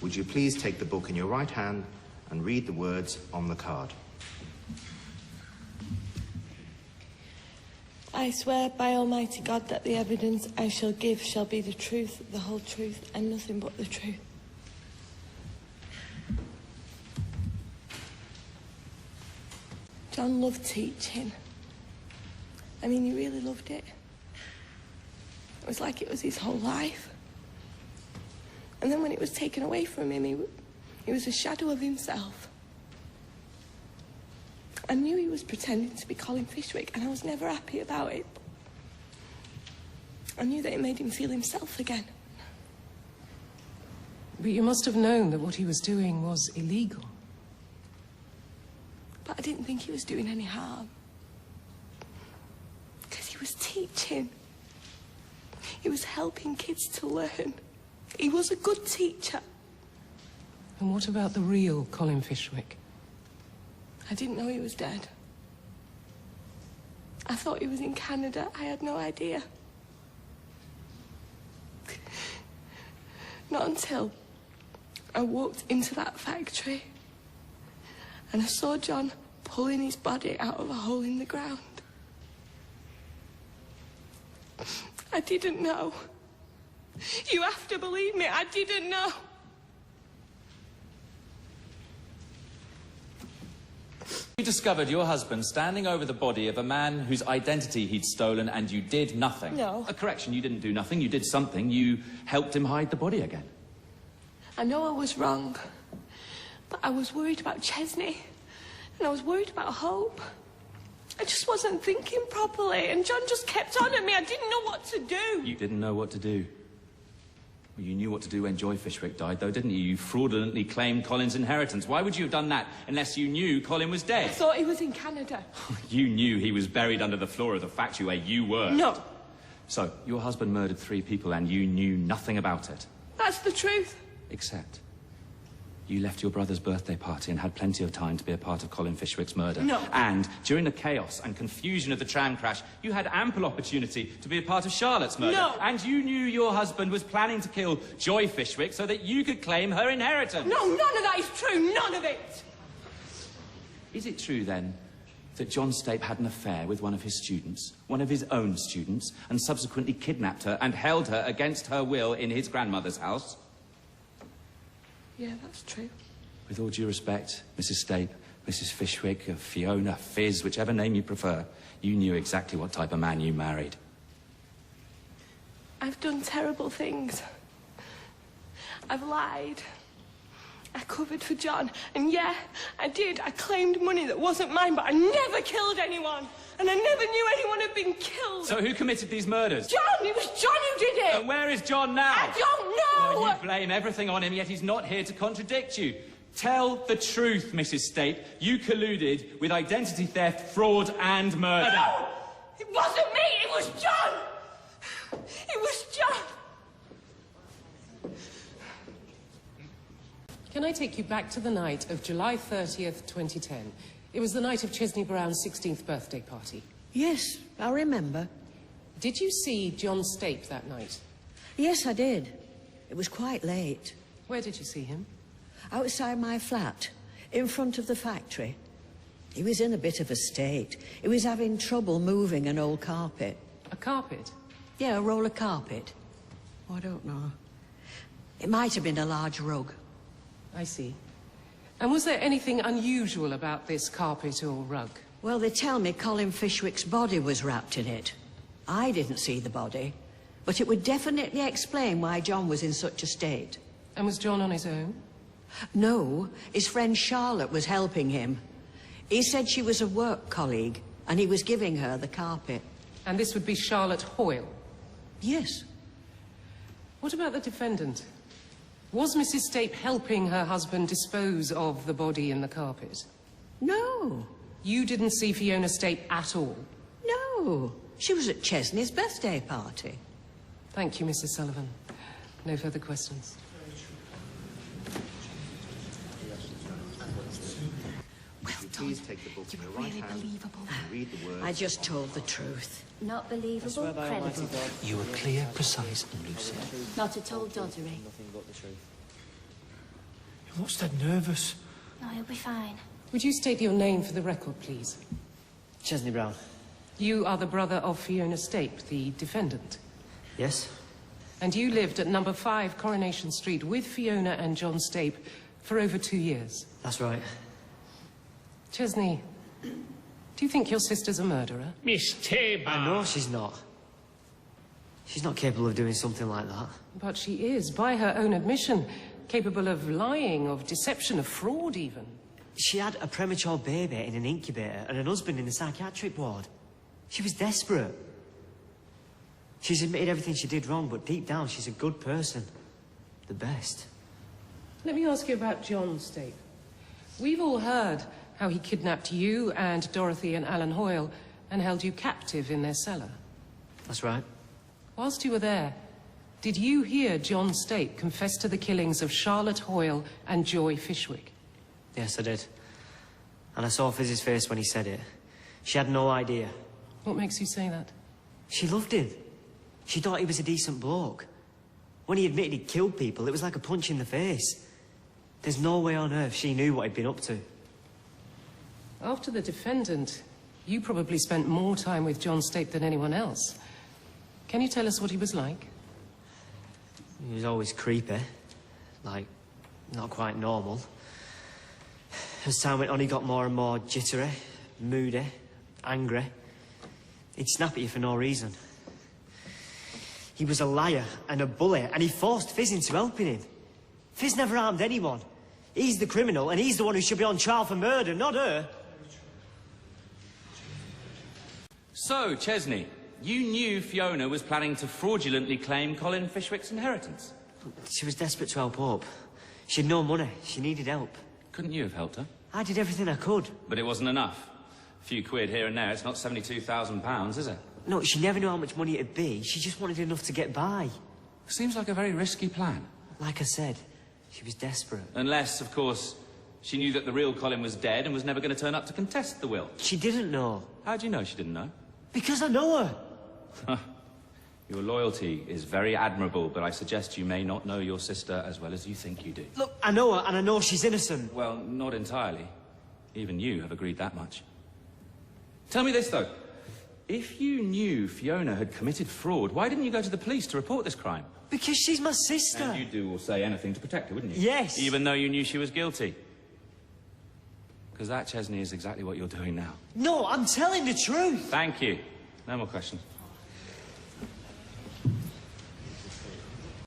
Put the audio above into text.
would you please take the book in your right hand and read the words on the card? I swear by Almighty God that the evidence I shall give shall be the truth, the whole truth, and nothing but the truth. John loved teaching. I mean, he really loved it. It was like it was his whole life. And then when it was taken away from him, he was a shadow of himself. I knew he was pretending to be Colin Fishwick, and I was never happy about it. I knew that it made him feel himself again. But you must have known that what he was doing was illegal. But I didn't think he was doing any harm. Because he was teaching. He was helping kids to learn. He was a good teacher. And what about the real Colin Fishwick? I didn't know he was dead. I thought he was in Canada. I had no idea. Not until I walked into that factory and I saw John pulling his body out of a hole in the ground. I didn't know. You have to believe me, I didn't know. You discovered your husband standing over the body of a man whose identity he'd stolen, and you did nothing. No. A correction, you didn't do nothing, you did something. You helped him hide the body again. I know I was wrong, but I was worried about Chesney, and I was worried about Hope. I just wasn't thinking properly, and John just kept on at me. I didn't know what to do. You didn't know what to do. Well, you knew what to do when Joy Fishwick died, though, didn't you? You fraudulently claimed Colin's inheritance. Why would you have done that unless you knew Colin was dead? I thought he was in Canada. You knew he was buried under the floor of the factory where you worked. No. So, your husband murdered 3 people and you knew nothing about it. That's the truth. Except, you left your brother's birthday party and had plenty of time to be a part of Colin Fishwick's murder. No. And during the chaos and confusion of the tram crash, you had ample opportunity to be a part of Charlotte's murder. No. And you knew your husband was planning to kill Joy Fishwick so that you could claim her inheritance. No, none of that is true. None of it. Is it true, then, that John Stape had an affair with one of his students, one of his own students, and subsequently kidnapped her and held her against her will in his grandmother's house? Yeah, that's true. With all due respect, Mrs. Stape, Mrs. Fishwick, Fiona, Fizz, whichever name you prefer, you knew exactly what type of man you married. I've done terrible things. I've lied. I covered for John. And yeah, I did. I claimed money that wasn't mine, but I never killed anyone. And I never knew anyone had been killed. So who committed these murders? John! It was John who did it! And where is John now? I don't know! Well, you blame everything on him, yet he's not here to contradict you. Tell the truth, Mrs. Stape. You colluded with identity theft, fraud, and murder. No! It wasn't me! It was John! It was John! Can I take you back to the night of July 30th, 2010? It was the night of Chesney Brown's 16th birthday party. Yes, I remember. Did you see John Stape that night? Yes, I did. It was quite late. Where did you see him? Outside my flat, in front of the factory. He was in a bit of a state. He was having trouble moving an old carpet. A carpet? Yeah, a roll of carpet. Oh, I don't know. It might have been a large rug. I see. And was there anything unusual about this carpet or rug? Well, they tell me Colin Fishwick's body was wrapped in it. I didn't see the body, but it would definitely explain why John was in such a state. And was John on his own? No, his friend Charlotte was helping him. He said she was a work colleague, and he was giving her the carpet. And this would be Charlotte Hoyle? Yes. What about the defendant? Was Mrs. Stape helping her husband dispose of the body in the carpet? No. You didn't see Fiona Stape at all? No. She was at Chesney's birthday party. Thank you, Mrs. Sullivan. No further questions. Well done. Please take the book in your right hand and read the words. I just told the truth. Not believable, credible. You were clear, precise and lucid. Not at all doddery. looks dead nervous. No, he'll be fine. Would you state your name for the record, please? Chesney Brown. You are the brother of Fiona Stape, the defendant. Yes? And you lived at number 5 Coronation Street with Fiona and John Stape for over 2 years. That's right. Chesney, do you think your sister's a murderer? Miss Tabor! I know she's not. She's not capable of doing something like that. But she is, by her own admission, capable of lying, of deception, of fraud even. She had a premature baby in an incubator and an husband in the psychiatric ward. She was desperate. She's admitted everything she did wrong, but deep down she's a good person. The best. Let me ask you about John Stape. We've all heard how he kidnapped you and Dorothy and Alan Hoyle and held you captive in their cellar. That's right. Whilst you were there, did you hear John Stape confess to the killings of Charlotte Hoyle and Joy Fishwick? Yes, I did. And I saw Fizz's face when he said it. She had no idea. What makes you say that? She loved him. She thought he was a decent bloke. When he admitted he'd killed people, it was like a punch in the face. There's no way on earth she knew what he'd been up to. After the defendant, you probably spent more time with John Stape than anyone else. Can you tell us what he was like? He was always creepy. Like, not quite normal. As time went on, he got more and more jittery, moody, angry. He'd snap at you for no reason. He was a liar and a bully, and he forced Fizz into helping him. Fizz never harmed anyone. He's the criminal, and he's the one who should be on trial for murder, not her. So, Chesney, you knew Fiona was planning to fraudulently claim Colin Fishwick's inheritance? She was desperate to help up. She'd no money. She needed help. Couldn't you have helped her? I did everything I could. But it wasn't enough. A few quid here and there, it's not £72,000, is it? No, she never knew how much money it'd be. She just wanted enough to get by. Seems like a very risky plan. Like I said, she was desperate. Unless, of course, she knew that the real Colin was dead and was never going to turn up to contest the will. She didn't know. How do you know she didn't know? Because I know her. Your loyalty is very admirable, but I suggest you may not know your sister as well as you think you do. Look, I know her, and I know she's innocent. Well, not entirely. Even you have agreed that much. Tell me this, though. If you knew Fiona had committed fraud, why didn't you go to the police to report this crime? Because she's my sister. And you'd do or say anything to protect her, wouldn't you? Yes. Even though you knew she was guilty. Because that, Chesney, is exactly what you're doing now. No, I'm telling the truth. Thank you. No more questions.